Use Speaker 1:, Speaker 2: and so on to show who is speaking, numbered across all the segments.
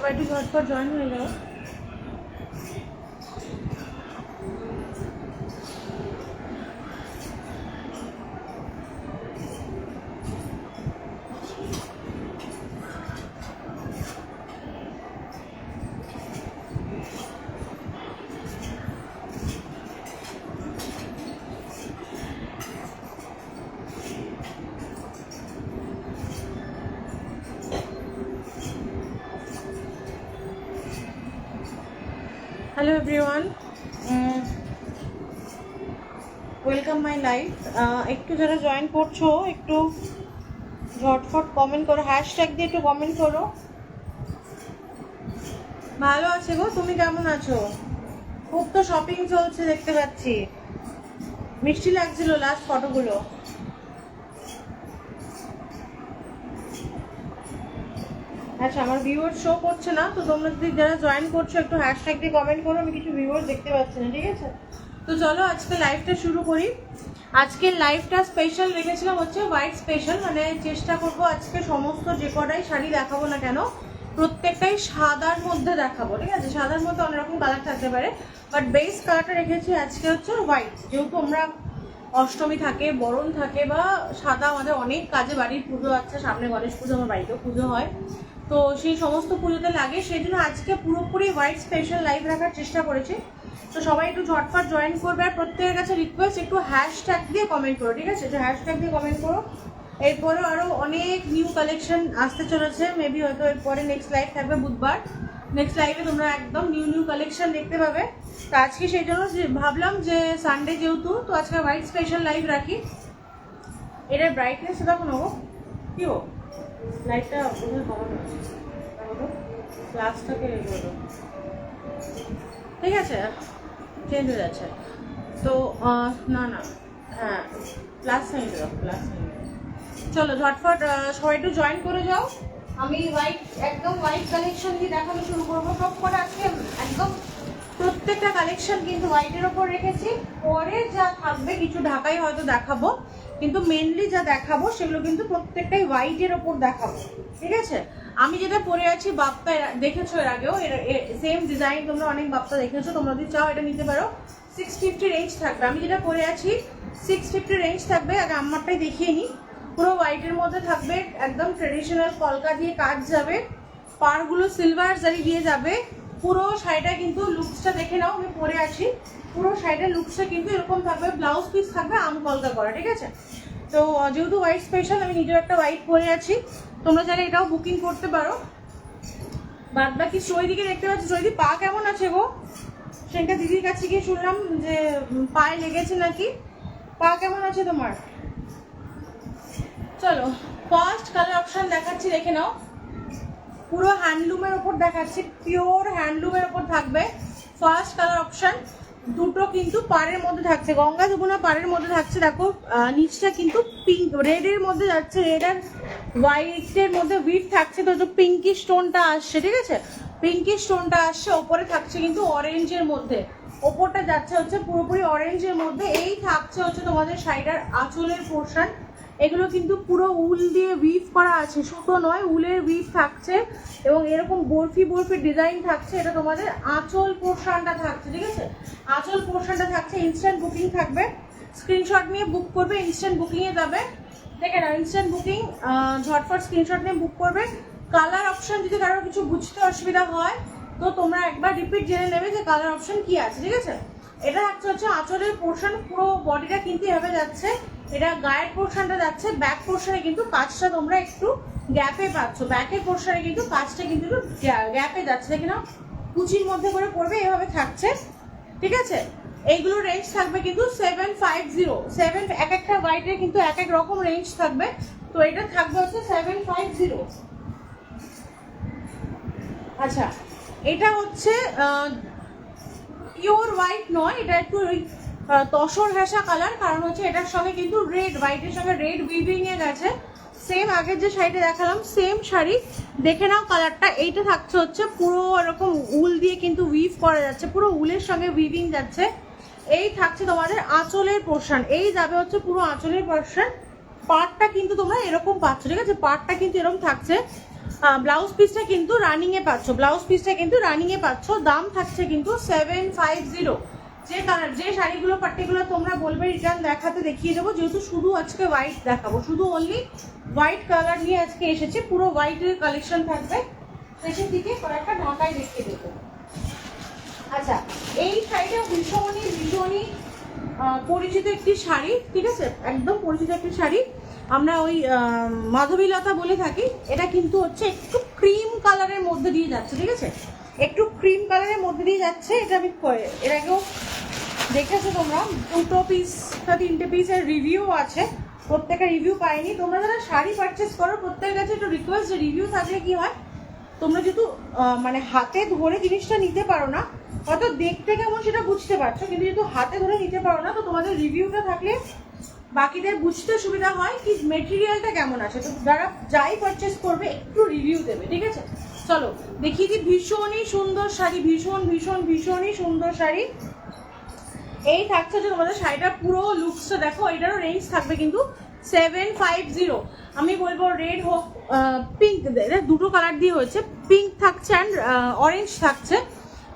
Speaker 1: সবাই একটু ঝটপট জয়েন হয়ে যাও। Hello everyone, welcome my life. একটু যারা জয়েন করছো একটু ঝটফট কমেন্ট করো, হ্যাশট্যাগ দিয়ে একটু কমেন্ট করো। ভালো আছে গো, তুমি কেমন আছো? খুব তো শপিং চলছে দেখতে পাচ্ছি, মিষ্টি লাগছিল লাস্ট ফটোগুলো। আচ্ছা, আমার ভিউয়ার শো করছে না, তো তোমরা যদি যারা জয়েন করছো একটু হ্যাশট্যাগ দিয়ে কমেন্ট করো, আমি কিছু ভিউয়ার দেখতে পাচ্ছি না, ঠিক আছে? তো চলো আজকে লাইভটা শুরু করি। আজকের লাইভটা স্পেশাল রেখেছিলাম হচ্ছে হোয়াইট স্পেশাল, মানে চেষ্টা করব আজকে সমস্ত যে কটাই শাড়ি দেখাবো না কেন প্রত্যেকটাই সাদার মধ্যে দেখাবো, ঠিক আছে? সাদার মধ্যে অনেক রকম কালার থাকতে পারে, বাট বেস কালারটা রেখেছি আজকে হচ্ছে হোয়াইট। যেহেতু আমরা অষ্টমী থাকে, বরণ থাকে, বা সাদা আমাদের অনেক কাজে, বাড়ির পুজো আছে সামনে, গণেশ পুজো, আমার বাড়িতেও পুজো হয়, তো সেই সমস্ত পুজোতে লাগে, সেই জন্য আজকে পুরোপুরি হোয়াইট স্পেশাল লাইভ রাখার চেষ্টা করেছি। তো সবাই একটু ঝটপট জয়েন করবে, আর প্রত্যেকের কাছে রিকোয়েস্ট একটু হ্যাশট্যাগ দিয়ে কমেন্ট করো, ঠিক আছে? একটু হ্যাশট্যাগ দিয়ে কমেন্ট করো। এরপরেও আরও অনেক নিউ কালেকশন আসতে চলেছে, মেবি হয়তো এরপরে নেক্সট লাইভ থাকবে বুধবার, নেক্সট লাইভে তোমরা একদম নিউ কালেকশন দেখতে পাবে। তো আজকে সেই জন্য ভাবলাম যে সানডে যেহেতু, তো আজকে হোয়াইট স্পেশাল লাইভ রাখি। এটার ব্রাইটনেস দেখো না গো, কি ও লাইটটা বোধহয় কমানো আছে, গ্লাসটাকে বলো, ঠিক আছে? চেঞ্জ হয়ে যাচ্ছে তো, না না, হ্যাঁ প্লাস সাইন দাও, প্লাস সাইন। চলো ঝটফট সবাই একটু জয়েন করে যাও। আমি হোয়াইট, একদম হোয়াইট কালেকশন দিয়ে দেখানো শুরু করবো। সব করে আজকে একদম প্রত্যেকটা কালেকশন কিন্তু হোয়াইটের ওপর রেখেছি। পরে যা থাকবে কিছু ঢাকাই হয়তো দেখাবো, কিন্তু মেনলি যা দেখাবো সেগুলো কিন্তু প্রত্যেকটাই হোয়াইটের ওপর দেখাবো, ঠিক আছে? আমি যেটা পরে আছি বাপ্তা দেখেছো এর আগেও, সেম ডিজাইন তোমরা অনেক বাপ্তা দেখেছো, তোমরা যদি চাও এটা নিতে পারো। 650 রেঞ্জ থাকবে। আমি যেটা পরে আছি 650 রেঞ্জ থাকবে। আগে আমারটাই দেখিয়ে নিই। পুরো হোয়াইটের মধ্যে থাকবে, একদম ট্রেডিশনাল কলকা দিয়ে কাজ যাবে, পাড়গুলো সিলভার জারি দিয়ে যাবে। পুরো শাড়িটা কিন্তু লুকসটা দেখে নাও, আমি পরে আছি, পুরো শাড়িটার লুকসটা কিন্তু এরকম থাকবে, ব্লাউজ পিস থাকবে আম কলকা করা, ঠিক আছে? তো যেহেতু হোয়াইট স্পেশাল, আমি নিজের একটা হোয়াইট পরে আছি, তোমরা চাইলে এটাও বুকিং করতে পারো। বাদ বাকি চৈদিকে দেখতে পাচ্ছি, চৈদি পা কেমন আছে গো? সেটা দিদির কাছে গিয়ে শুনলাম যে পায়ে লেগেছে নাকি, পা কেমন আছে তোমার? চলো ফার্স্ট কালার অপশন দেখাচ্ছি, দেখে নাও। পুরো হ্যান্ডলুমের ওপর দেখাচ্ছি, পিওর হ্যান্ডলুমের ওপর থাকবে। ফার্স্ট কালার অপশন দুটো কিন্তু পাড়ের মধ্যে থাকছে, গঙ্গা যমুনা পাড়ের মধ্যে থাকছে। দেখো নিচটা কিন্তু পিঙ্ক রেডের মধ্যে যাচ্ছে, রেড আর হোয়াইটের মধ্যে উইথ থাকছে, তো পিঙ্কি স্টোনটা আসছে, ঠিক আছে? পিঙ্কি স্টোনটা আসছে, ওপরে থাকছে কিন্তু অরেঞ্জের মধ্যে, ওপরটা যাচ্ছে হচ্ছে পুরোপুরি অরেঞ্জের মধ্যে। এই থাকছে হচ্ছে তোমাদের শাড়িটার আঁচলের পোর্শন। এগুলো কিন্তু পুরো উল দিয়ে উইভ করা আছে, সুতো নয়, উলের উইভ থাকছে, এবং এরকম বরফি বরফি ডিজাইন থাকছে। এটা তোমাদের আঁচল পোর্শনটা থাকছে, ঠিক আছে? আঁচল পোর্শনটা থাকছে। ইনস্ট্যান্ট বুকিং থাকবে, স্ক্রিনশট নিয়ে বুক করবে, ইনস্ট্যান্ট বুকিংয়ে যাবে, দেখে না? ইনস্ট্যান্ট বুকিং, ঝটফট স্ক্রিনশট নিয়ে বুক করবে। কালার অপশন যদি কারোর কিছু বুঝতে অসুবিধা হয় তো তোমরা একবার রিপিট জেনে নেবে যে কালার অপশন কি আছে, ঠিক আছে? এটা হচ্ছে আঁচলের পোর্শন, পুরো বডিটা কিন্তু এভাবে যাচ্ছে, এটা গায়ের পোর্শনটা যাচ্ছে। ব্যাক পোর্শনে কিন্তু কাজটা তোমরা একটু গ্যাপে পাচ্ছ, ব্যাকের পোর্শনে কিন্তু কাজটা কিন্তু একটু গ্যাপে যাচ্ছে, দেখে নাও? কুচির মধ্যে করে পড়বে, এভাবে থাকছে, ঠিক আছে? এইগুলো রেঞ্জ থাকবে কিন্তু 750, এক একটা হোয়াইটের কিন্তু এক এক রকম রেঞ্জ থাকবে, তো এটা থাকবে হচ্ছে 750। আচ্ছা, এটা হচ্ছে পিওর হোয়াইট নয়, এটা একটু ওই তসর ঘেঁষা কালার, কারণ হচ্ছে এটার সঙ্গে কিন্তু রেড, হোয়াইটের সঙ্গে রেড উইভিং এ গেছে। সেম আগের যে শাড়িটা দেখালাম সেম শাড়ি, দেখে নাও কালারটা। এইটা থাকছে হচ্ছে পুরো এরকম উল দিয়ে কিন্তু উইভ করা যাচ্ছে, পুরো উলের সঙ্গে উইভিং যাচ্ছে। এই থাকছে তোমাদের আঁচলের পোর্শন, এই যাবে হচ্ছে পুরো আঁচলের পোর্শন। পাড়টা কিন্তু তোমরা এরকম পাচ্ছ, ঠিক আছে? পাড়টা কিন্তু এরকম থাকছে, ব্লাউজ পিসটা কিন্তু রানিং এ পাচ্ছ, ব্লাউজ পিসটা কিন্তু রানিং এ পাচ্ছ। দাম থাকছে কিন্তু 750। যে কালার যে শাড়িগুলো পার্টিকুলার তোমরা বলবে রিটার্ন দেখাতে দেখিয়ে দেবো, যেহেতু শুধু আজকে হোয়াইট দেখাবো, শুধু অনলি হোয়াইট কালার নিয়ে আজকে এসেছে। পুরো হোয়াইটের কালেকশন থাকবে, শেষের দিকে কয়েকটা ঢাকায় দেখিয়ে দেবো। আচ্ছা, এই শাড়িটা ভীষণই ভীষণই পরিচিত একটি শাড়ি, ঠিক আছে, একদম পরিচিত একটি শাড়ি, আমরা ওই মাধবীলতা বলে থাকি। এটা কিন্তু হচ্ছে একটু ক্রিম কালারের মধ্যে দিয়ে যাচ্ছে, ঠিক আছে, একটু ক্রিম কালারের মধ্যে দিয়ে যাচ্ছে। এটা আমি এর আগেও দেখেছো তোমরা, 2 পিস বা 3টে পিসের রিভিউ আছে, প্রত্যেকের রিভিউ পাইনি। তোমরা যারা শাড়ি পারচেস করো প্রত্যেকের কাছে একটু রিকোয়েস্ট, যে রিভিউ থাকলে কি হয়, তোমরা যেহেতু মানে হাতে ধরে জিনিসটা নিতে পারো না, হয়তো দেখতে কেমন সেটা বুঝতে পারছো, কিন্তু যেহেতু হাতে ধরে নিতে পারো না, তো তোমাদের রিভিউটা থাকলে বাকিদের বুঝতে সুবিধা হয় কি মেটেরিয়ালটা কেমন আছে। তো যারা যাই পারচেস করবে একটু রিভিউ দেবে, ঠিক আছে। চলো দেখিয়ে দিই, ভীষণই সুন্দর শাড়ি, ভীষণ ভীষণ ভীষণই সুন্দর শাড়ি। এই থাকছে যে তোমাদের শাড়িটার পুরো লুকসটা দেখো। এটারও রেঞ্জ থাকবে কিন্তু 750। আমি বলবো রেড হোক পিঙ্ক, দুটো কালার দিয়ে হয়েছে, পিঙ্ক থাকছে অ্যান্ড অরেঞ্জ থাকছে।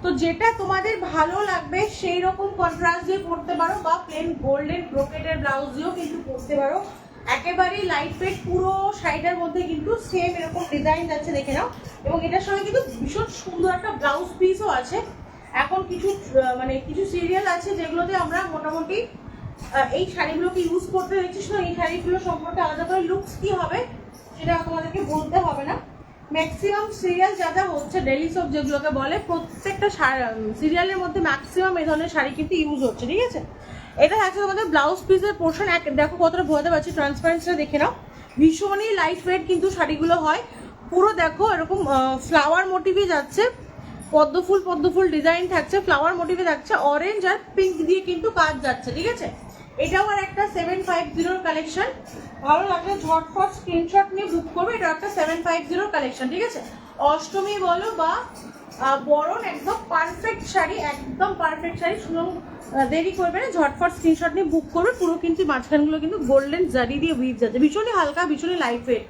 Speaker 1: তো যেটা তোমাদের ভালো লাগবে সেই রকম কন্ট্রাস্ট দিয়ে পরতে পারো, বা প্লেন গোল্ডেন ব্রোকেটের ব্লাউজ দিয়েও কিন্তু পরতে পারো। একেবারেই লাইট ওয়েট, পুরো শাড়িটার মধ্যে কিন্তু সেম এরকম ডিজাইন যাচ্ছে, দেখে নাও। এবং এটার সঙ্গে কিন্তু ভীষণ সুন্দর একটা ব্লাউজ পিসও আছে। এখন কিছু মানে কিছু সিরিয়াল আছে যেগুলোতে আমরা মোটামুটি এই শাড়িগুলোকে ইউজ করতে দেখছি, না এই শাড়িগুলো সম্পর্কে আলাদা করে লুকস কি হবে সেটা তোমাদেরকে বলতে হবে না। ম্যাক্সিমাম সিরিয়াল যা যা হচ্ছে, ডেলি সোপ যেগুলোকে বলে, প্রত্যেকটা সিরিয়ালের মধ্যে ম্যাক্সিমাম এই ধরনের শাড়ি কিন্তু ইউজ হচ্ছে, ঠিক আছে। এটা থাকছে তোমাদের ব্লাউজ পিসের পোর্শন। দেখো কতটা বোঝাতে পারছি, ট্রান্সপারেন্সিটা দেখে নাও। ভীষণই লাইট ওয়েট কিন্তু শাড়িগুলো হয়। পুরো দেখো এরকম ফ্লাওয়ার মোটিভে যাচ্ছে, পদ্ম ফুল ডিজাইন থাকছে, ফ্লাওয়ার মোটিভে থাকছে, অরেঞ্জ আর পিঙ্ক দিয়ে কিন্তু কাজ যাচ্ছে, ঠিক আছে। এটাও আর একটা 750 কালেকশন। ভালো লাগলে ঝটফট স্ক্রিনশট নিয়ে বুক করবে। এটা একটা 750 কালেকশন, ঠিক আছে। অষ্টমী বলো বা বরণ, একদম পারফেক্ট শাড়ি, একদম পারফেক্ট শাড়ি। শুনো, দেরি করবে না, ঝটফট স্ক্রিনশট নিয়ে বুক করবে। পুরো কিন্তু মাঝখানগুলো কিন্তু গোল্ডেন জারি দিয়ে উইথ যাচ্ছে, ভীষণই হালকা, ভীষণই লাইট ওয়েট,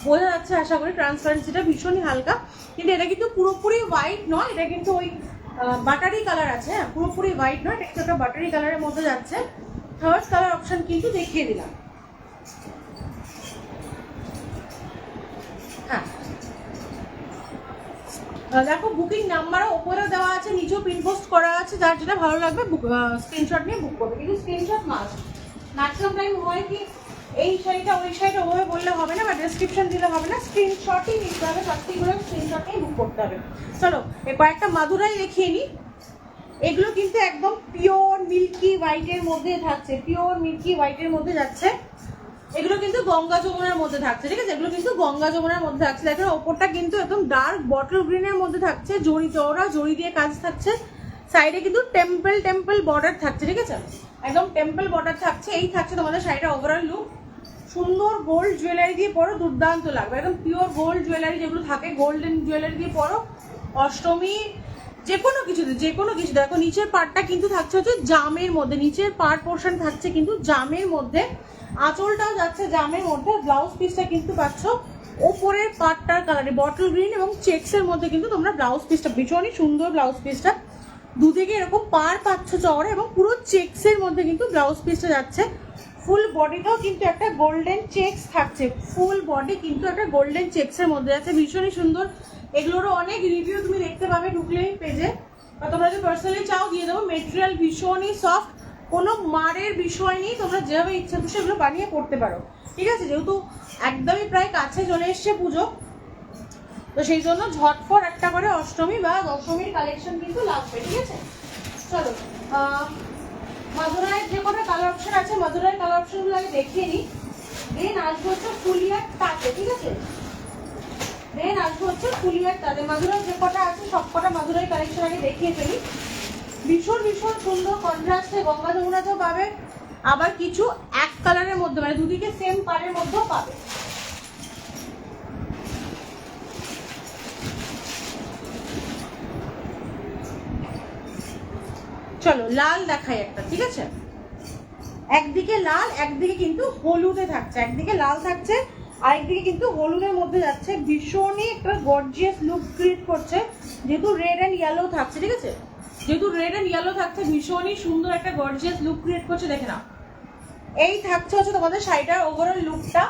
Speaker 1: বোঝা যাচ্ছে আশা করি। ট্রান্সপারেন্সিটা ভীষণই হালকা, কিন্তু এটা কিন্তু পুরোপুরি হোয়াইট নয়, এটা কিন্তু ওই বাটারি কালার আছে, হ্যাঁ, পুরোপুরি হোয়াইট নয়, এটা একটা বাটারি কালারের মধ্যে যাচ্ছে। থার্ড কালার অপশন কিন্তু দেখিয়ে দিলাম, হ্যাঁ। দেখো বুকিং নাম্বারও ওপরেও দেওয়া আছে, নিচেও পিন পোস্ট করা আছে, যার যেটা ভালো লাগবে স্ক্রিনশট নিয়ে বুক করবে। কিন্তু স্ক্রিনশট মাস্ট। ম্যাক্সিমাম টাইম হয় কি, এই শাড়িটা ওই শাড়িটা ওভাবে বললে হবে না, বা ডেসক্রিপশন দিলে হবে না, স্ক্রিনশটই নিতে হবে, পার্টিকুলার স্ক্রিনশট নিয়ে বুক করতে হবে। চলো কয়েকটা মাদুরাই দেখিয়ে নিই। এগুলো কিন্তু একদম পিওর মিল্কি হোয়াইটের মধ্যে থাকছে, পিওর মিল্কি হোয়াইটের মধ্যে যাচ্ছে। এগুলো কিন্তু গঙ্গা যমুনার মধ্যে থাকছে, ঠিক আছে, এগুলো কিন্তু গঙ্গা যমুনার মধ্যে থাকছে। দেখেন ওপরটা কিন্তু একদম ডার্ক বটল গ্রিনের মধ্যে থাকছে, জড়ি চওড়া জড়ি দিয়ে কাজ থাকছে। সাইডে কিন্তু টেম্পল বর্ডার থাকছে, ঠিক আছে, একদম টেম্পল বর্ডার থাকছে। এই থাকছে তোমাদের শাড়িটা ওভারঅল লুক। সুন্দর গোল্ড জুয়েলারি দিয়ে পরো, দুর্দান্ত লাগবে, একদম পিওর গোল্ড জুয়েলারি যেগুলো থাকে, গোল্ডেন জুয়েলারি দিয়ে পরো। অষ্টমী যে কোনো কিছু দেখো। নিচের পার্টটা কিন্তু থাকছে হচ্ছে জামের মধ্যে, নিচের পার্ট পোর্শন থাকছে কিন্তু জামের মধ্যে, আঁচলটাও যাচ্ছে জামের মধ্যে। ব্লাউজ পিসটা কিন্তু পাচ্ছ ওপরের পার্টটার কালারে বটল গ্রিন এবং চেক্সের মধ্যে কিন্তু তোমরা ব্লাউজ পিসটা, ভীষণই সুন্দর ব্লাউজ পিসটা। দুদিকে এরকম পার পাচ্ছ চওড়া, এবং পুরো চেক্সের মধ্যে কিন্তু ব্লাউজ পিসটা যাচ্ছে। ফুল বডিটাও কিন্তু একটা গোল্ডেন চেক্স থাকছে, ফুল বডি কিন্তু একটা গোল্ডেন চেক্সের মধ্যে যাচ্ছে, ভীষণই সুন্দর। এগুলোরও অনেক রিভিউ তুমি দেখতে পাবে ঢুকলেই পেজে, বা তোমরা যদি পার্সোনালি চাও দিয়ে দেবো। মেটেরিয়াল ভীষণই সফট, কোনো মারের বিষয় নেই, তোমরা যেভাবে ইচ্ছা খুশি এগুলো বানিয়ে পড়তে পারো, ঠিক আছে। যেহেতু একদমই প্রায় কাছে চলে এসছে পুজো, তো সেই জন্য ঝটফট একটা করে অষ্টমী বা দশমীর কালেকশন কিন্তু লাগবে, ঠিক আছে। চলো মাদুরাইয়ের যে কোনো কালার অপশন আছে, মাদুরাইয়ের কালার অপশনগুলো আমি দেখিয়ে নিই। দেন আসবো হচ্ছে ফুলিয়ার তাঁতে, ঠিক আছে, দেন আসবো হচ্ছে ফুলিয়ার তাঁতে। মাদুরাই যে কটা আছে সব কটা মাদুরাই কালেকশন আগে দেখিয়ে ফেলি। ভীষণ ভীষণ সুন্দর কন্ট্রাস্টে গঙ্গা যমুনাতেও পাবে, আবার কিছু এক কালারের মধ্যে, মানে দুদিকে সেম পাড়ের মধ্যেও পাবে। চলো লাল দেখাই একটা, ঠিক আছে, একদিকে লাল একদিকে কিন্তু হলুদে থাকছে, একদিকে লাল থাকছে আরেকদিকে কিন্তু হলুদের মধ্যে যাচ্ছে, ভীষণই একটা গর্জিয়াস লুক ক্রিয়েট করছে, যেহেতু রেড অ্যান্ড ইয়েলো থাকছে, ঠিক আছে, যেহেতু রেড অ্যান্ড ইয়েলো থাকছে ভীষণই সুন্দর একটা গর্জিয়াস লুক ক্রিয়েট করছে। দেখে নাও, এই থাকছে হচ্ছে তোমাদের শাড়িটার ওভারঅল লুকটা।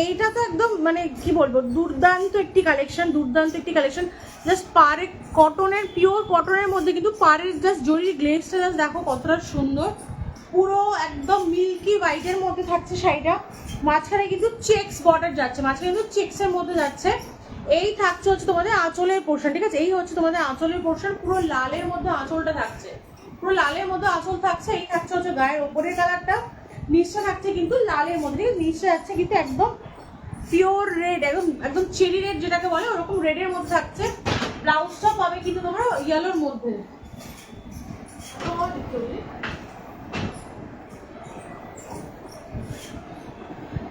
Speaker 1: এইটা তো একদম মানে কি বলবো, দুর্দান্ত একটি কালেকশন, দুর্দান্ত একটি কালেকশন। জাস্ট পাড়ে কটনের, পিওর কটনের মধ্যে কিন্তু পাড়ের জাস্ট জরির গ্লেজটা জাস্ট দেখো কতটা সুন্দর, পুরো একদম মিল্কি হোয়াইটের মধ্যে থাকছে শাড়িটা। মাঝখানে কিন্তু চেক্স বর্ডার যাচ্ছে, মাঝখানে কিন্তু চেক্সের মধ্যে যাচ্ছে। এই থাকছে হচ্ছে তোমাদের আঁচলের পোর্শন, ঠিক আছে, এই হচ্ছে তোমাদের আঁচলের পোর্শন, পুরো লালের মধ্যে আঁচলটা থাকছে, পুরো লালের মধ্যে আঁচল থাকছে। এই থাকছে হচ্ছে গায়ের ওপরের কালারটা, নিচটা থাকছে কিন্তু লালের মধ্যে, নিচটা যাচ্ছে কিন্তু একদম পিওর রেড, একদম একদম চেরি রেড যেটাকে বলে ওরকম রেডের মধ্যে থাকছে। ব্লাউজটা পাবে কিন্তু তোমরা ইয়েলোর মধ্যে।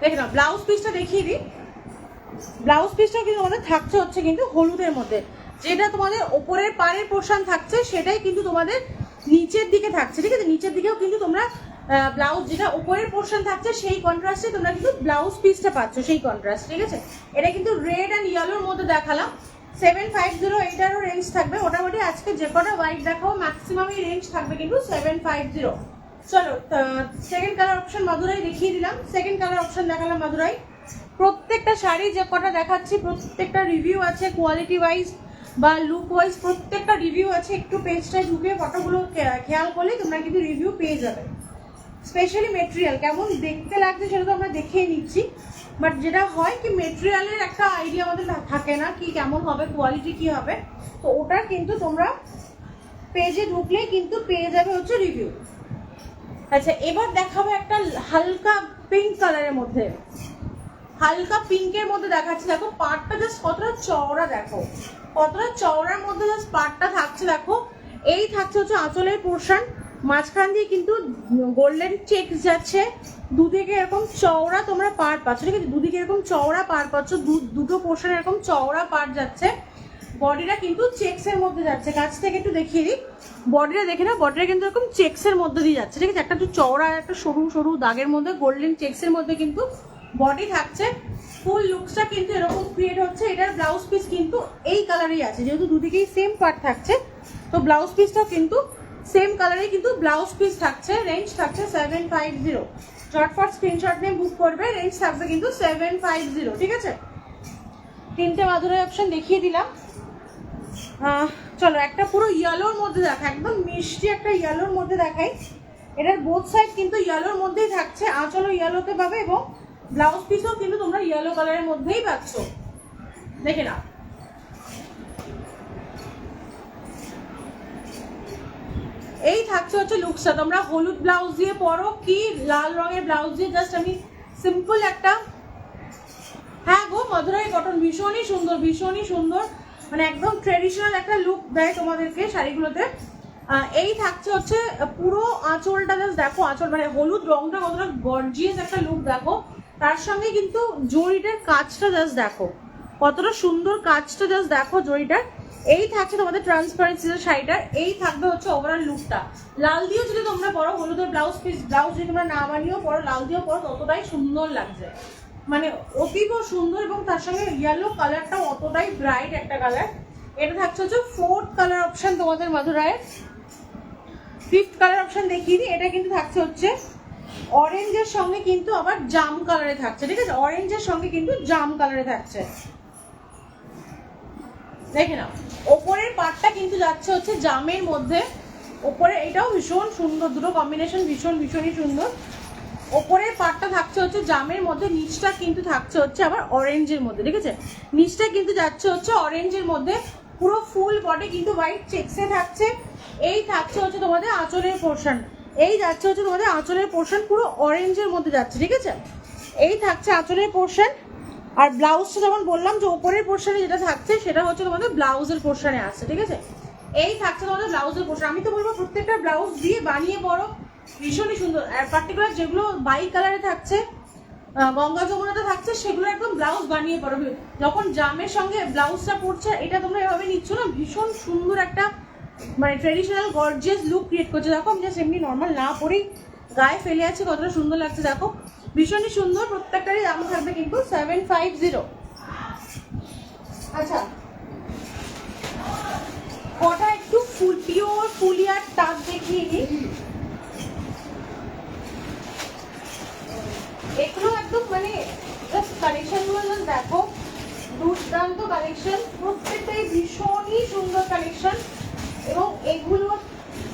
Speaker 1: দেখে নাও, ব্লাউজ পিসটা দেখিয়ে দিই। ব্লাউজ পিসটা কিন্তু তোমাদের থাকছে হচ্ছে কিন্তু হলুদের মধ্যে, যেটা তোমাদের ওপরের পাড়ের পোর্শন থাকছে সেটাই কিন্তু তোমাদের নিচের দিকে থাকছে, ঠিক আছে, নিচের দিকেও কিন্তু তোমরা ব্লাউজ যেটা উপরের পোর্শন থাকছে সেই কন্ট্রাস্টে তোমরা কিন্তু ব্লাউজ পিসটা পাচ্ছ, সেই কন্ট্রাস্ট, ঠিক আছে। এটা কিন্তু রেড অ্যান্ড ইয়েলোর মধ্যে দেখালাম। 750 এইটারও রেঞ্জ থাকবে মোটামুটি। আজকে যে কটা হোয়াইট দেখাবো ম্যাক্সিমামই রেঞ্জ থাকবে কিন্তু 750। চলো সেকেন্ড কালার অপশন মাদুরাই দেখিয়ে দিলাম, সেকেন্ড কালার অপশন দেখালাম মাদুরাই। প্রত্যেকটা শাড়ি যে কটা দেখাচ্ছি প্রত্যেকটা রিভিউ আছে, কোয়ালিটি ওয়াইজ বা লুক ওয়াইজ প্রত্যেকটা রিভিউ আছে। একটু পেজটায় ঢুকে ফটোগুলো খেয়াল করলে তোমরা কিন্তু রিভিউ পেয়ে যাবে। স্পেশালি মেটেরিয়াল কেমন দেখতে লাগছে সেটা তো আমরা দেখিয়ে নিচ্ছি, বাট যেটা হয় কি মেটেরিয়ালের একটা আইডিয়া আমাদের থাকে না কি কেমন হবে, কোয়ালিটি কি হবে, তো ওটা কিন্তু তোমরা পেজে ঢুকলেই কিন্তু পেয়ে যাবে হচ্ছে রিভিউ। আচ্ছা, এবার দেখাবো একটা হালকা পিঙ্ক কালারের মধ্যে, হালকা পিঙ্কের মধ্যে দেখাচ্ছি। দেখো পাড়টা জাস্ট কতটা চওড়া, দেখো কতটা চওড়ার মধ্যে জাস্ট পাড়টা থাকছে। দেখো এই থাকছে হচ্ছে আঁচলের পোর্শন, মাঝখান দিয়ে কিন্তু গোল্ডেন চেক যাচ্ছে, দুদিকে এরকম চওড়া তোমরা পাড় পাচ্ছ, ঠিক আছে, দুদিকে এরকম চওড়া পাড় পাচ্ছ, দুটো পোর্শন এরকম চওড়া পাড় যাচ্ছে। বডিটা কিন্তু চেক্সের মধ্যে যাচ্ছে, কাছ থেকে একটু দেখিয়ে দিই, বডিটা দেখে না, বডিটা কিন্তু এরকম চেক্সের মধ্যে দিয়ে যাচ্ছে, ঠিক আছে, একটা একটু চওড়া একটা সরু সরু দাগের মধ্যে গোল্ডেন চেক্সের মধ্যে কিন্তু বডি থাকছে। ফুল লুকসটা কিন্তু এরকম ক্রিয়েট হচ্ছে। এটার ব্লাউজ পিস কিন্তু এই কালারেই আছে, যেহেতু দুদিকেই সেম পার্ট থাকছে তো ব্লাউজ পিসটাও কিন্তু সেম কালারে কিন্তু ব্লাউজ পিস থাকছে। রেঞ্জ থাকছে 750। ঝটপট স্ক্রিনশট নিয়ে বুক করবে, রেঞ্জ থাকবে কিন্তু 750, ঠিক আছে। তিনটে মাদুরাই অপশন দেখিয়ে দিলাম। চলো একটা পুরো ইয়েলোর মধ্যে দেখা, একদম মিষ্টি একটা ইয়েলোর মধ্যে দেখাই। এটার বোথ সাইড কিন্তু ইয়েলোর মধ্যেই থাকছে, আঁচলও ইয়েলোতে পাবে এবং ব্লাউজ পিসও কিন্তু তোমরা ইয়েলো কালারের মধ্যেই পাচ্ছ। দেখে নাও, এই থাকছে হচ্ছে লুকসটা। তোমরা হলুদ ব্লাউজ দিয়ে পরো কি লাল রঙের ব্লাউজ দিয়ে, জাস্ট আমি সিম্পল একটা, হ্যাঁ গো মাদুরাই কটন ভীষণই সুন্দর, ভীষণই সুন্দর, মানে একদম ট্রেডিশনাল একটা লুক দেয় তোমাদেরকে শাড়িগুলোতে। এই থাকছে হচ্ছে পুরো আঁচলটা, জাস্ট দেখো আঁচল মানে হলুদ রংটা কতটা গর্জিয়াস একটা লুক দেখো, তার সঙ্গে কিন্তু জরিটার কাজটা জাস্ট দেখো কতটা সুন্দর, কাজটা জাস্ট দেখো জরিটার। এই থাকছে তোমাদের ট্রান্সপারেন্সির শাড়িটার, এই থাকবে হচ্ছে ওভারঅল লুকটা। লাল দিয়েও যদি তোমরা পরো, হলুদের ব্লাউজ পিস ব্লাউজ যদি তোমরা না বানিয়েও পরো, লাল দিয়েও পরো, ততটাই সুন্দর লাগছে, মানে অতীব সুন্দর। এবং তার সঙ্গে ইয়েলো কালারটাও অতটাই ব্রাইট একটা কালার। এটা থাকছে হচ্ছে ফোর্থ কালার অপশন তোমাদের মাদুরায়ের। ফিফথ কালার অপশন দেখিয়ে দিই, এটা কিন্তু থাকছে হচ্ছে অরেঞ্জের সঙ্গে কিন্তু আবার জাম কালারে থাকছে, ঠিক আছে, অরেঞ্জের সঙ্গে কিন্তু জাম কালারে থাকছে। দেখে নাও, ওপরের পার্টটা কিন্তু যাচ্ছে হচ্ছে জামের মধ্যে, ওপরে এটাও ভীষণ সুন্দর, দুটো কম্বিনেশন ভীষণই সুন্দর। ওপরের পার্টটা থাকছে হচ্ছে জামের মধ্যে, নিচটা কিন্তু থাকছে হচ্ছে আবার অরেঞ্জের মধ্যে, ঠিক আছে, নিচটা কিন্তু যাচ্ছে হচ্ছে অরেঞ্জের মধ্যে। পুরো ফুল বডি কিন্তু হোয়াইট চেক্সে থাকছে। এই থাকছে হচ্ছে তোমাদের আঁচলের পোর্শন, এই যাচ্ছে হচ্ছে তোমাদের আঁচলের পোর্শন পুরো অরেঞ্জের মধ্যে যাচ্ছে, ঠিক আছে, এই থাকছে আঁচলের পোর্শন। আর ব্লাউজটা যেমন বললাম যে ওপরের পোর্শনে যেটা থাকছে সেটা হচ্ছে তোমাদের ব্লাউজের পোর্শনে আসছে, ঠিক আছে, এই থাকছে তোমাদের ব্লাউজের পোর্শন। আমি তো বলবো প্রত্যেকটা ব্লাউজ দিয়ে বানিয়ে পরো, ভীষণই সুন্দর। আর পার্টিকুলার যেগুলো বাই কালারে থাকছে, গঙ্গা যমুনাতে থাকছে, সেগুলো একদম ব্লাউজ বানিয়ে পরো। যখন জামের সঙ্গে ব্লাউজটা পড়ছে, এটা তোমরা এভাবে নিচ্ছ না, ভীষণ সুন্দর একটা মানে ট্রেডিশনাল গর্জিয়াস লুক ক্রিয়েট করছে। দেখো আমি জাস্ট এমনি নর্মাল না পরেই গায়ে ফেলে আছে, কতটা সুন্দর লাগছে দেখো, ভীষণই সুন্দর। প্রত্যেকটারই দাম থাকবে কিন্তু 750। আচ্ছা, কটা একটু পিওর ফুলিয়ার টাক দেখিয়ে দিই। এগুলো একদম মানে জাস্ট কালেকশনগুলো জাস্ট দেখো, দুর্দান্ত কালেকশন, প্রত্যেকটাই ভীষণই সুন্দর কালেকশন। এবং এগুলো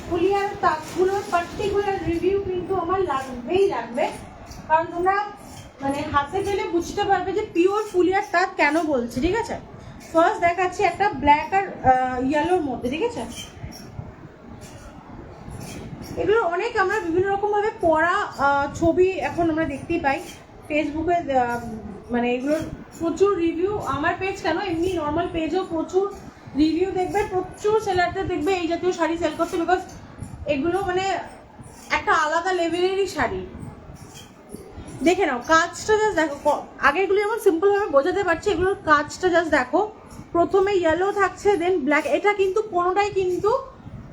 Speaker 1: ফুলিয়ার তাকগুলোর পার্টিকুলার রিভিউ কিন্তু আমার লাগবেই লাগবে, কারণ তোমরা মানে হাতে পেলে বুঝতে পারবে যে পিওর ফুলিয়ার তাক কেন বলছি। ঠিক আছে, ফার্স্ট দেখাচ্ছি একটা ব্ল্যাক আর ইয়েলোর মধ্যে। ঠিক আছে, এগুলো অনেক আমরা বিভিন্ন রকম ভাবে পড়া ছবি এখন আমরা দেখতেই পাই ফেসবুকে, মানে এগুলোর প্রচুর রিভিউ। আমার পেজ কেন, এমনি নর্মাল পেজও প্রচুর রিভিউ দেখবে, প্রচুর সেলারদের দেখবে এই জাতীয় শাড়ি সেল করছে, বিকজ এগুলো মানে একটা আলাদা লেভেলেরই শাড়ি। দেখে নাও কাজটা জাস্ট দেখো, আগেরগুলো যেমন সিম্পল ভাবে বোঝাতে পারছি, এগুলোর কাজটা জাস্ট দেখো। প্রথমে ইয়েলো থাকছে, দেন ব্ল্যাক। এটা কিন্তু কোনোটাই কিন্তু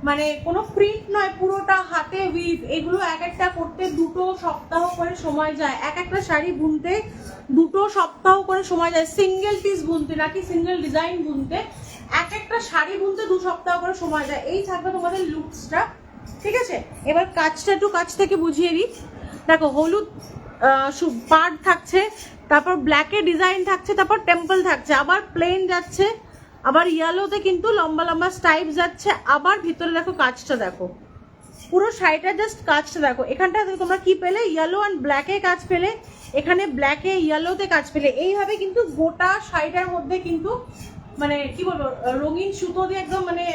Speaker 1: মানে কোনো প্রিন্ট নয়, পুরোটা হাতে উইভ। এগুলো এক একটা করতে 2 সপ্তাহ করে সময় যায়, এক একটা শাড়ি বুনতে 2 সপ্তাহ করে সময় যায়, সিঙ্গেল পিস বুনতে নাকি সিঙ্গেল ডিজাইন বুনতে, এক একটা শাড়ি বুনতে 2 সপ্তাহ করে সময় যায়। এই থাকবে তোমাদের লুকসটা। ঠিক আছে, এবার কাজটা একটু কাছ থেকে বুঝিয়ে দিই। দেখো হলুদ পার্ট থাকছে, তারপর ব্ল্যাকে ডিজাইন থাকছে, তারপর টেম্পল থাকছে, আবার প্লেন যাচ্ছে, আবার ইয়েলোতে কিন্তু লম্বা লম্বা স্টাইপ যাচ্ছে, আবার ভিতরে দেখো কাজটা দেখো, পুরো শাড়িটা জাস্ট কাজটা দেখো। এখানটা তোমরা কি পেলে, ইয়েলো অ্যান্ড ব্ল্যাকে কাজ পেলে, এখানে ব্ল্যাকে ইয়েলোতে কাজ পেলে। এইভাবে কিন্তু গোটা শাড়িটার মধ্যে কিন্তু মানে কি বলবো, রঙিন সুতো দিয়ে একদম মানে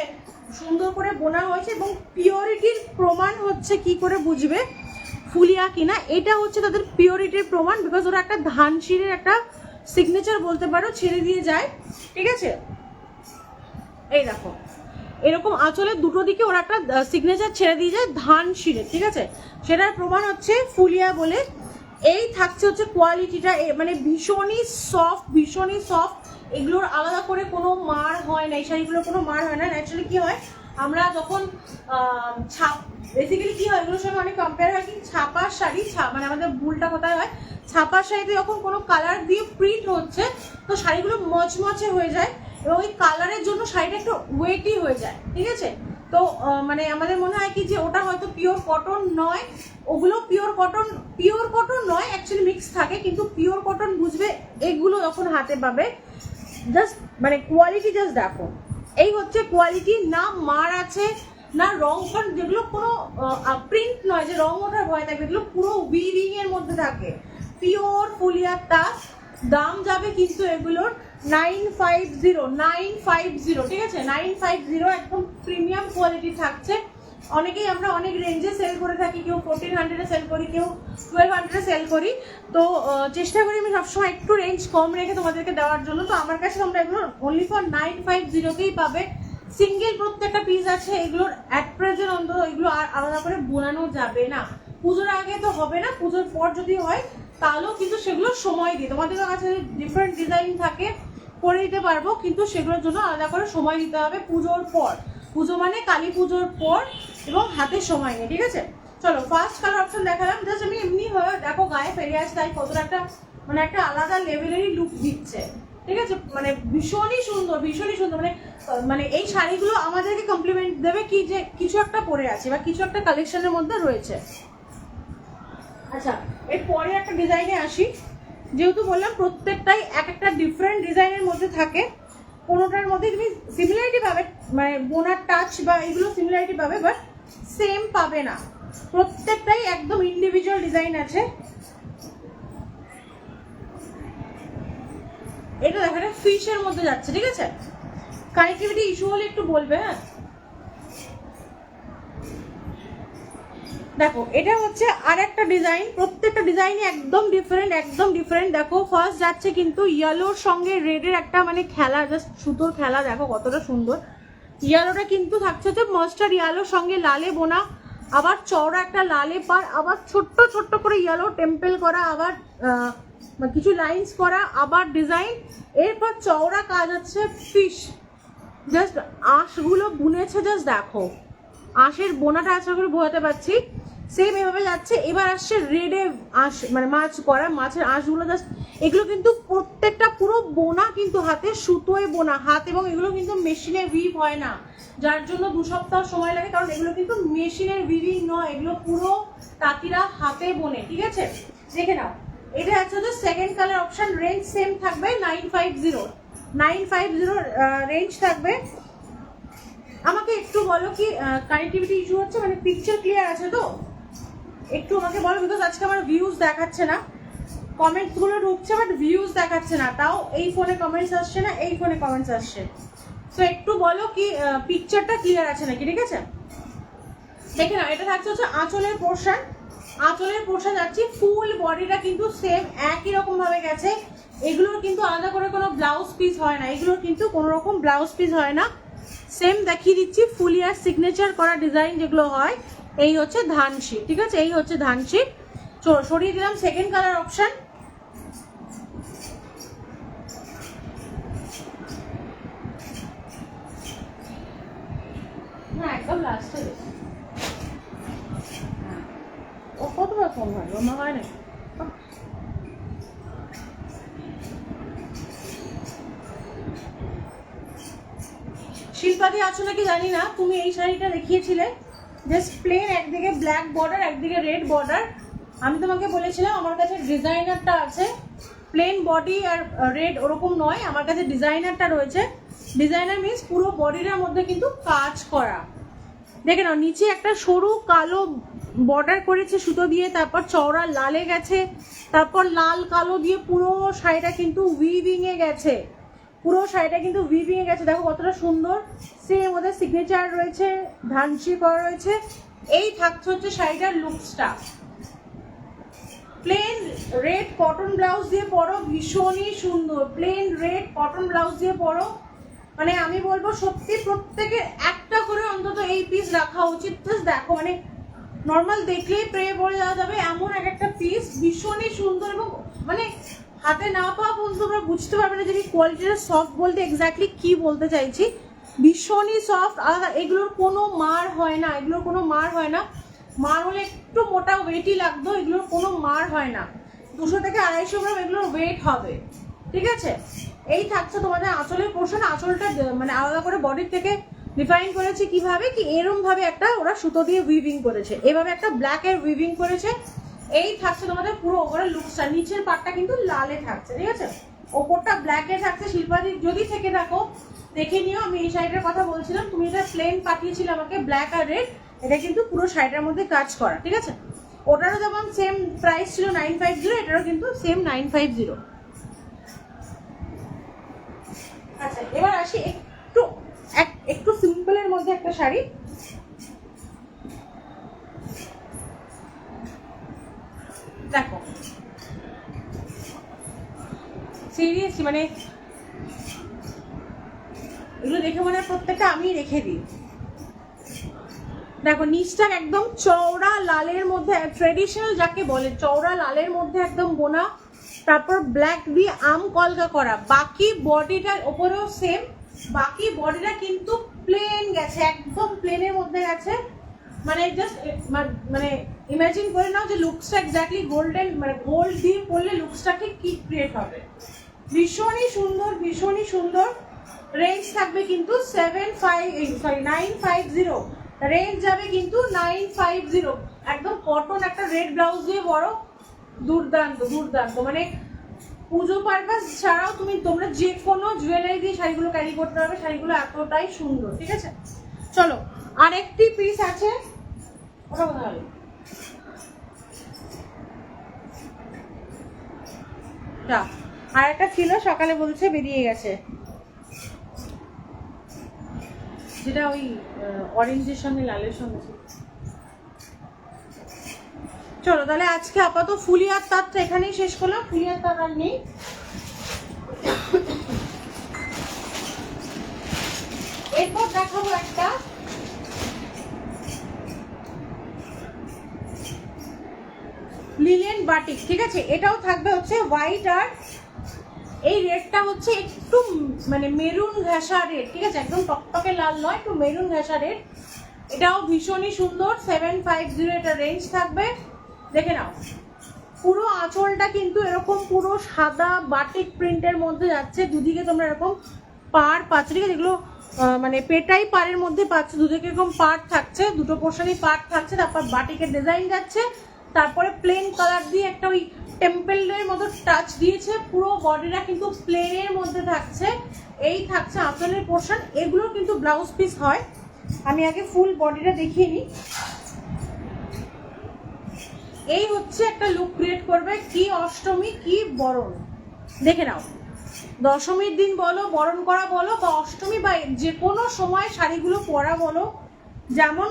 Speaker 1: সুন্দর করে বোনা হয়েছে। এবং পিওরিটির প্রমাণ হচ্ছে কি করে বুঝবে ফুলিয়া কিনা, এটা হচ্ছে তাদের পিওরিটির প্রমাণ, বিকজ ওরা একটা ধানশিরের একটা সিগনেচার বলতে পারো ছেড়ে দিয়ে যায়। ঠিক আছে, এই দেখো এরকম আঁচলের দুটো দিকে ওরা একটা সিগনেচার ছেড়ে দিয়ে যায় ধানশিরের। ঠিক আছে, সেটার প্রমাণ হচ্ছে ফুলিয়া বলে। এই থাকছে হচ্ছে কোয়ালিটিটা, মানে ভীষণই সফট, ভীষণই সফট। এগুলোর আলাদা করে কোনো মার হয় না, এই শাড়িগুলোর কোনো মার হয় না। ন্যাচারালি কি হয়, আমরা যখন বেসিক্যালি কি হয়, এগুলোর সঙ্গে অনেক কম্পেয়ার হয় কি, ছাপার শাড়ি, মানে আমাদের ভুলটা কোথায় হয়, ছাপার শাড়িতে যখন কোনো কালার দিয়ে প্রিন্ট হচ্ছে তো শাড়িগুলো মচমচে হয়ে যায়, এবং ওই কালারের জন্য শাড়িটা একটু ওয়েটি হয়ে যায়। ঠিক আছে, তো মানে আমাদের মনে হয় কি যে ওটা হয়তো পিওর কটন নয়, ওগুলো পিওর কটন নয়, অ্যাকচুয়ালি মিক্স থাকে, কিন্তু পিওর কটন বুঝবে এগুলো যখন হাতে পাবে। জাস্ট মানে কোয়ালিটি জাস্ট দেখো, এই হচ্ছে কোয়ালিটি, না মার আছে না রং, কারণ যেগুলো কোনো প্রিন্ট নয় যে রং ওঠার ভয় থাকবে, এগুলো পুরো উইভিং এর মধ্যে থাকে, পিওর ফুলিয়ার তাক। দাম যাবে কিন্তু এগুলোর 950। ঠিক আছে, 950, একদম প্রিমিয়াম কোয়ালিটি থাকছে। অনেকেই আমরা অনেক রেঞ্জে সেল করে থাকি, কেউ 1400-এ সেল করি, কেউ 1200-এ সেল করি। তো চেষ্টা করি আমি সবসময় একটু রেঞ্জ কম রেখে তোমাদেরকে দেওয়ার জন্য। তো আমার কাছে তোমরা এগুলো অনলি ফর 950-তেই পাবে। সিঙ্গেল প্রত্যেকটা পিস আছে, এগুলোর অ্যাট প্রেজেন্ট অন্তত এগুলো আর আলাদা করে বোনানো যাবে না। পুজোর আগে তো হবে না, পুজোর পর যদি হয় তাহলেও কিন্তু সেগুলো সময় দিয়ে, তোমাদের কাছে ডিফারেন্ট ডিজাইন থাকে করে দিতে পারবো, কিন্তু সেগুলোর জন্য আলাদা করে সময় দিতে হবে পুজোর পর। পুজো মানে কালী পুজোর পর, এবং হাতে সময় নেই। ঠিক আছে, চলো ফার্স্ট কালার অপশন দেখালাম, জাস্ট আমি এমনি হয়ে দেখো গায়ে ফেলে আসছে, তাই কতটা একটা মানে একটা আলাদা লেভেলেরই লুক দিচ্ছে। ঠিক আছে, মানে ভীষণই সুন্দর, ভীষণই সুন্দর। মানে এই শাড়িগুলো আমাদেরকে কমপ্লিমেন্ট দেবে কি যে কিছু একটা পরে আছে বা কিছু একটা কালেকশনের মধ্যে রয়েছে। আচ্ছা, এর পরে একটা ডিজাইনে আসি। যেহেতু বললাম প্রত্যেকটাই এক একটা ডিফারেন্ট ডিজাইনের মধ্যে থাকে, কোনোটার মধ্যে তুমি সিমিলারিটি পাবে, মানে বোনার টাচ বা এগুলো সিমিলারিটি পাবে, বাট সেম পাবে না। প্রত্যেকটাই একদম ইন্ডিভিজুয়াল ডিজাইন আছে। এটা দেখো, এটা ফিশের মধ্যে যাচ্ছে। ঠিক আছে, কানেক্টিভিটি ইস্যু হলে একটু বলবে। হ্যাঁ, দেখো এটা হচ্ছে আর একটা ডিজাইন, প্রত্যেকটা ডিজাইনই একদম ডিফারেন্ট। দেখো ফার্স্ট যাচ্ছে কিন্তু ইয়েলোর সঙ্গে রেডের একটা মানে খেলা, জাস্ট সুতোর খেলা, দেখো কতটা সুন্দর। ইয়েলোটা কিন্তু থাকছে হচ্ছে মাস্টার্ড ইয়েলোর সঙ্গে লালে বোনা, আবার চওড়া একটা লালে পার, আবার ছোট্ট ছোট্ট করে ইয়েলো টেম্পেল করা, আবার কিছু লাইন্স করা, আবার ডিজাইন, এরপর চওড়া কাজ হচ্ছে ফিশ, জাস্ট আঁশগুলো বুনেছে, জাস্ট দেখো আঁশের বোনাটা আশা করে বোঝাতে পারছি। সেম এভাবে যাচ্ছে। এবার আসছে রেডে আঁশ, মানে মাছ করা, মাছের আঁশগুলো জাস্ট, এগুলো কিন্তু প্রত্যেকটা পুরো বোনা, কিন্তু হাতে সুতোয় বোনা হাত, এবং এগুলো কিন্তু মেশিনে উইভ হয় না, যার জন্য 2 সপ্তাহ সময় লাগে, কারণ এগুলো কিন্তু মেশিনের উইভিং নয়, এগুলো পুরো তাঁতিরা হাতে বোনে। ঠিক আছে, দেখে নাও। এটা আছে হচ্ছে second colour option. Range same থাকবে 950 রেঞ্জ থাকবে। আমাকে একটু বলো কি কানেক্টিভিটি ইস্যু হচ্ছে, মানে পিকচার ক্লিয়ার আছে তো? একটু আমাকে বলো, বিকজ আজকে আমার ভিউজ দেখাচ্ছে না, কমেন্টস গুলো ঢুকছে বাট ভিউজ দেখাচ্ছে না। তাও এই ফোনে কমেন্টস আসছে না, এই ফোনে কমেন্টস আসছে। তো একটু বলো কি পিকচারটা ক্লিয়ার আছে নাকি। ঠিক আছে, দেখে না, এটা থাকছে হচ্ছে আঁচলের পোর্শন। আঁচলের পোর্শন যাচ্ছি, ফুল বডিটা কিন্তু সেম একই রকম ভাবে গেছে। এগুলোর কিন্তু আলাদা করে কোনো ব্লাউজ পিস হয় না, এগুলোর কিন্তু কোনো রকম ব্লাউজ পিস হয় না। সেম দেখিয়ে দিচ্ছি, ফুলিয়ার সিগনেচার করা ডিজাইন যেগুলো হয়, এই হচ্ছে ধানশি। ঠিক আছে, এই হচ্ছে ধানশি। চলো সরিয়ে দিলাম সেকেন্ড কালার অপশন। হ্যাঁ একদম লাস্টে ও কতবার ফোন হয়, ওর মা হয় না। শিল্পাদি আছো নাকি জানি না, তুমি এই শাড়িটা দেখিয়েছিলে জাস্ট প্লেন, একদিকে ব্ল্যাক বর্ডার একদিকে রেড বর্ডার। আমি তোমাকে বলেছিলাম আমার কাছে ডিজাইনারটা আছে, প্লেন বডি আর রেড ওরকম নয়, আমার কাছে ডিজাইনারটা রয়েছে। ডিজাইনার মিন্স পুরো বডিটার মধ্যে কিন্তু কাজ করা। দেখে নাও, নিচে একটা সরু কালো বর্ডার করেছে সুতো দিয়ে, তারপর চওড়া লালে গেছে, তারপর লাল কালো দিয়ে পুরো শাড়িটা কিন্তু উইভিং এ গেছে, পুরো শাড়িটা কিন্তু উইভিং এ গেছে। দেখো কতটা সুন্দর, সেম ওদের সিগনেচার রয়েছে, ধানসি করা রয়েছে। এই থাকছে হচ্ছে শাড়িটার লুকসটা। প্লেন রেড কটন ব্লাউজ দিয়ে পরো, ভীষণই সুন্দর। প্লেন রেড কটন ব্লাউজ দিয়ে পরো, মানে আমি বলবো সত্যি প্রত্যেকের একটা করে অন্তত এই পিস রাখা উচিত। জাস্ট দেখো, মানে নর্মাল দেখলেই প্রেমে পড়ে যাওয়া যাবে এমন এক একটা পিস, ভীষণই সুন্দর। এবং মানে হাতে না পাওয়া পর্যন্ত তোমরা বুঝতে পারবে না যে কোয়ালিটিটা সফট বলতে এক্স্যাক্টলি কি বলতে চাইছি। ভীষণই সফট, আলাদা, এগুলোর কোনো মার হয় না, এগুলোর কোনো মার হয় না। মার হলে একটু মোটা ওয়েটই লাগতো, এগুলোর কোনো মার হয় না। 200 থেকে 250 গ্রাম এগুলোর ওয়েট হবে। ঠিক আছে, এই থাকছে তোমাদের আঁচলের পোর্শন। আঁচলটা মানে আলাদা করে বডির থেকে ডিফাইন করেছে কিভাবে, কি এরম ভাবে একটা ওরা সুতো দিয়ে উইভিং করেছে, এভাবে একটা ব্ল্যাক এর উইভিং করেছে। এই থাকছে তোমাদের পুরো ওভারঅল লুকসটা। নিচের পাটটা কিন্তু লালে থাকছে, ঠিক আছে, ওপরটা ব্ল্যাক এ থাকছে। শিল্পাদি যদি থেকে থাকো দেখে নিও, আমি এই শাড়িটার কথা বলছিলাম, তুমি এটা প্লেন পাঠিয়েছিলে আমাকে ব্ল্যাক আর রেড, এটা কিন্তু পুরো শাড়িটার মধ্যে কাজ করা। ঠিক আছে, ওটারও যেমন সেম প্রাইস ছিল 950, এটারও কিন্তু সেম 950। আচ্ছা এবার আসি একটু সিম্পলের মধ্যে একটা শাড়ি। দেখো সিরিয়াসলি, মানে এগুলো দেখে মনে হয় প্রত্যেকটা আমি রেখে দিই। দেখো নিচটা একদম চওড়া লালের মধ্যে, ট্রেডিশনাল যাকে বলে চওড়া লালের মধ্যে একদম বোনা, তারপর ব্ল্যাক দিয়ে আম কলকা করা। বাকি বডিটার ওপরেও সেম, বাকি বডিটা কিন্তু প্লেন গেছে, একদম প্লেনের মধ্যে গেছে। মানে জাস্ট মানে ইমাজিন করে নাও যে লুকসটা এক্স্যাক্টলি গোল্ডেন, মানে গোল্ড দিয়ে পরলে লুকসটা ঠিক কি ক্রিয়েট হবে। ভীষণই সুন্দর, ভীষণই সুন্দর। রেঞ্জ থাকবে কিন্তু 950, রেঞ্জ যাবে কিন্তু 950। একদম কটন একটা রেড ব্লাউজ দিয়ে বড়, দুর্দান্ত দুর্দান্ত। মানে পুজো পারপাস ছাড়াও তোমরা যে কোনো জুয়েলারি দিয়ে শাড়িগুলো ক্যারি করতে পারবে, শাড়িগুলো এতটাই সুন্দর। ঠিক আছে, চলো আরেকটি পিস আছে, ওটা কোথায় হলো? আর একটা ছিল সকালে বলছে বেরিয়ে গেছে, যেটা ওই অরেঞ্জের সঙ্গে লালের সঙ্গে। চলো তাহলে আজকে আপাতত ফুলিয়ার তাঁতটা এখানেই শেষ করলাম, ফুলিয়ার তাঁত আর নেই। এরপর দেখাবো একটা লিলেন বাটিক। ঠিক আছে, এটাও থাকবে হচ্ছে হোয়াইট আর এই রেডটা হচ্ছে একটু মানে মেরুন ঘেঁষা রেড, ঠিক আছে, একদম টকটকে লাল নয়, একটু মেরুন ঘেঁষা রেড। এটাও ভীষণই সুন্দর, 750 এটা রেঞ্জ থাকবে। দেখে নাও, পুরো আঁচলটা কিন্তু এরকম পুরো সাদা বাটিক প্রিন্টের মধ্যে যাচ্ছে, দুদিকে তোমরা এরকম পাড় পাচ্ছ, ঠিক আছে, এগুলো মানে পেটাই পাড়ের মধ্যে পাচ্ছ, দুদিকে এরকম পাড় থাকছে, দুটো পোর্শনই পাড় থাকছে, তারপর বাটিকের ডিজাইন যাচ্ছে, তারপরে প্লেন কালার দিয়ে একটা ওই টেম্পলের মতো টাচ দিয়েছে, পুরো বডিটা কিন্তু প্লেনের মধ্যে থাকছে। এই থাকছে আঁচলের পোর্শন, এগুলো কিন্তু ব্লাউজ পিস হয়। আমি আগে ফুল বডিটা দেখিয়ে নিই। এই হচ্ছে একটা লুক ক্রিয়েট করবে, কি অষ্টমী কি বরণ, দেখে নাও, দশমীর দিন বলো, বরণ করা বলো, বা অষ্টমী বা যে কোনো সময় শাড়িগুলো পরা বলো, যেমন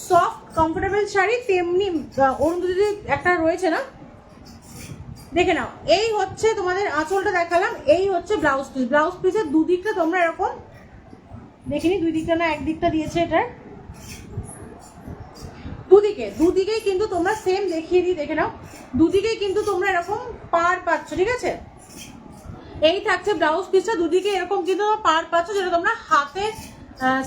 Speaker 1: সফট কমফোর্টেবল শাড়ি তেমনি অরুন্ধতি একটা রয়েছে না, দেখে নাও। এই হচ্ছে তোমাদের আঁচলটা দেখালাম, এই হচ্ছে ব্লাউজ পিস। ব্লাউজ পিসের দুদিকটা তোমরা এরকম দেখিনি, দুই দিকটা না একদিকটা দিয়েছে, এটার দুদিকেই কিন্তু তোমরা সেম দেখিয়ে দিই, দেখে নাও, দুদিকেই কিন্তু তোমরা এরকম পার পাচ্ছ, ঠিক আছে। এই থাকছে ব্লাউজ পিসটা, দুদিকে এরকম কিন্তু পার পাচ্ছ, যেটা তোমরা হাতে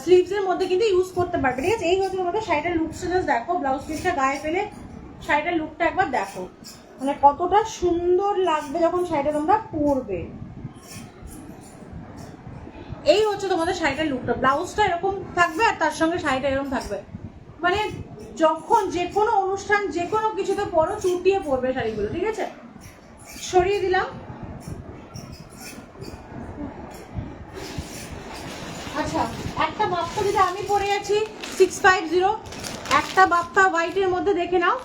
Speaker 1: স্লিভস এর মধ্যে কিন্তু ইউজ করতে পারবে, ঠিক আছে। এই হচ্ছে তোমাদের শাড়িটার লুকসটা জাস্ট দেখো, ব্লাউজ পিসটা গায়ে ফেলে শাড়িটার লুকটা একবার দেখো, মানে কতটা সুন্দর লাগবে যখন শাড়িটা তোমরা পরবে। এই হচ্ছে তোমাদের শাড়িটার লুকটা, ব্লাউজটা এরকম থাকবে আর তার সঙ্গে শাড়িটা এরকম থাকবে, মানে যখন যে কোনো অনুষ্ঠান যে কোনো কিছুতে পরো চুটিয়ে পরবে শাড়িগুলো, ঠিক আছে। সরিয়ে দিলাম। আচ্ছা, একটা বাপ্পা যেটা আমি পরে আছি 650, একটা বাপ্পা হোয়াইটের মধ্যে দেখে নাও,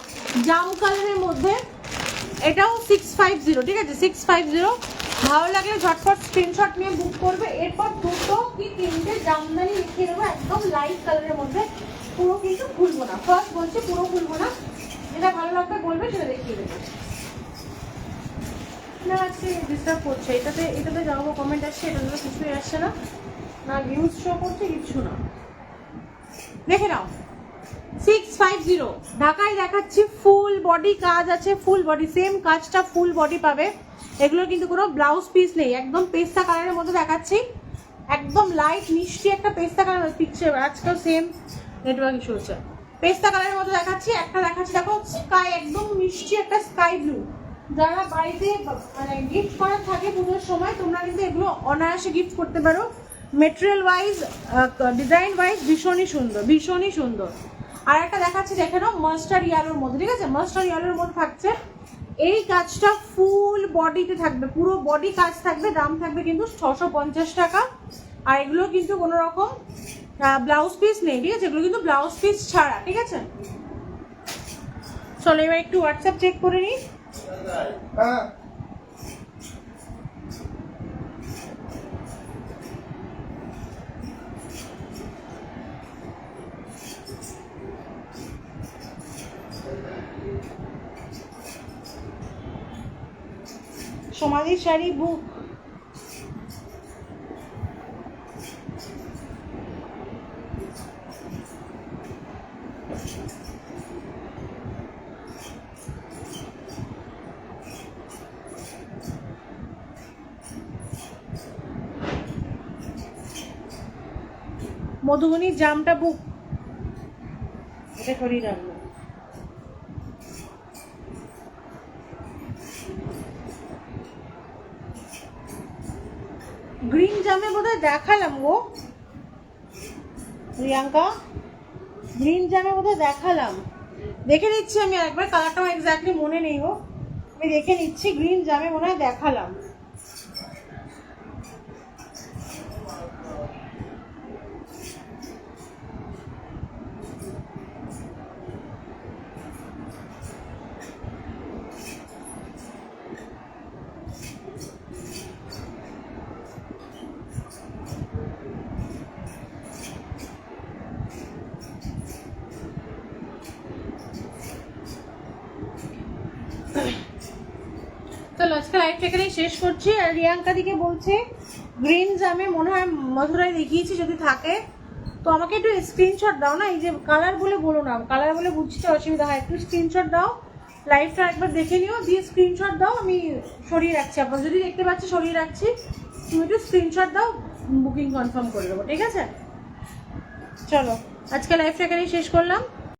Speaker 1: জাম কালারের মধ্যে, এটাও 650, ঠিক আছে, 650। ভালো লাগলে ঝটপট স্ক্রিনশট নিয়ে বুক করবে। এরপর দুটো কি তিনটে জামদানি লিখিয়ে দেবো, একদম লাইট কালারের মধ্যে, পুরো কিন্তু খুলবো না, ফার্স্ট বলছি পুরো খুলবো না, যেটা ভালো লাগবে বলবে সেটা দেখিয়ে দেবো না। আজকে ডিস্টার্ব করছে, এটাতে যাবো কমেন্ট আসছে, এটা কিছুই আসছে না, না ভিউজ শো করছে, কিচ্ছু না। দেখে নাও 650 ঢাকায় দেখাচ্ছি, ফুল বডি কাজ আছে, ফুল বডি সেম কাজটা ফুল বডি পাবে। এগুলো কিন্তু কোনো ব্লাউজ পিস নেই, একদম পেস্তা কালারের মধ্যে দেখাচ্ছি, একদম লাইট মিষ্টি একটা পেস্তা কালার, পিকচার আজকাল সেম নেটওয়ার্ক ইস্যু হচ্ছে, পেস্তা কালারের মধ্যে দেখাচ্ছি। একটা দেখাচ্ছি দেখো স্কাই, একদম মিষ্টি একটা স্কাই ব্লু, যারা বাড়িতে মানে গিফট করার থাকে পুজোর সময়, তোমরা কিন্তু এগুলো অনায়াসে গিফট করতে পারো। মেটেরিয়াল ওয়াইজ ডিজাইন ওয়াইজ ভীষণই সুন্দর, ভীষণই সুন্দর। আর একটা দেখাচ্ছি দেখে নাও মাস্টার্ড ইয়েলোর মধ্যে, ঠিক আছে, মাস্টার্ড ইয়েলোর মধ্যে থাকছে। এই কাজটা ফুল বডিতে থাকবে, পুরো বডি কাজ থাকবে, দাম থাকবে কিন্তু 650 টাকা। আর এগুলো কিন্তু কোনো রকম ব্লাউজ পিস নেই, ঠিক আছে, এগুলো কিন্তু ব্লাউজ পিস ছাড়া, ঠিক আছে। চলো এবার একটু হোয়াটসঅ্যাপ চেক করে নিই। সোমালি শাড়ি বুক, মধুবনী জামটা বুক, এটা করেই রাখবো। গ্রিন জামে বোধহয় দেখালাম গো প্রিয়াঙ্কা, গ্রিন জামে বোধহয় দেখালাম, দেখে নিচ্ছি আমি একবার, কালারটাও এক্স্যাক্টলি মনে নেই গো, আমি দেখে নিচ্ছি, গ্রিন জামে মনে হয় দেখালাম। চলো আজকে লাইভটা এখানেই শেষ করছি। আর রিয়াঙ্কা দিকে বলছে গ্রিন জামে মনে হয় মথুরায় দেখিয়েছি, যদি থাকে তো আমাকে একটু স্ক্রিনশট দাও না, এই যে কালার বলে বলো না, কালার বলে বুঝতে অসুবিধা হয়, একটু স্ক্রিনশট দাও, লাইভটা একবার দেখে নিও, দিয়ে স্ক্রিনশট দাও, আমি সরিয়ে রাখছি। আপনার যদি দেখতে পাচ্ছি সরিয়ে রাখছি, তুমি একটু স্ক্রিনশট দাও, বুকিং কনফার্ম করে দেবো, ঠিক আছে? চলো আজকে লাইভটা এখানেই শেষ করলাম।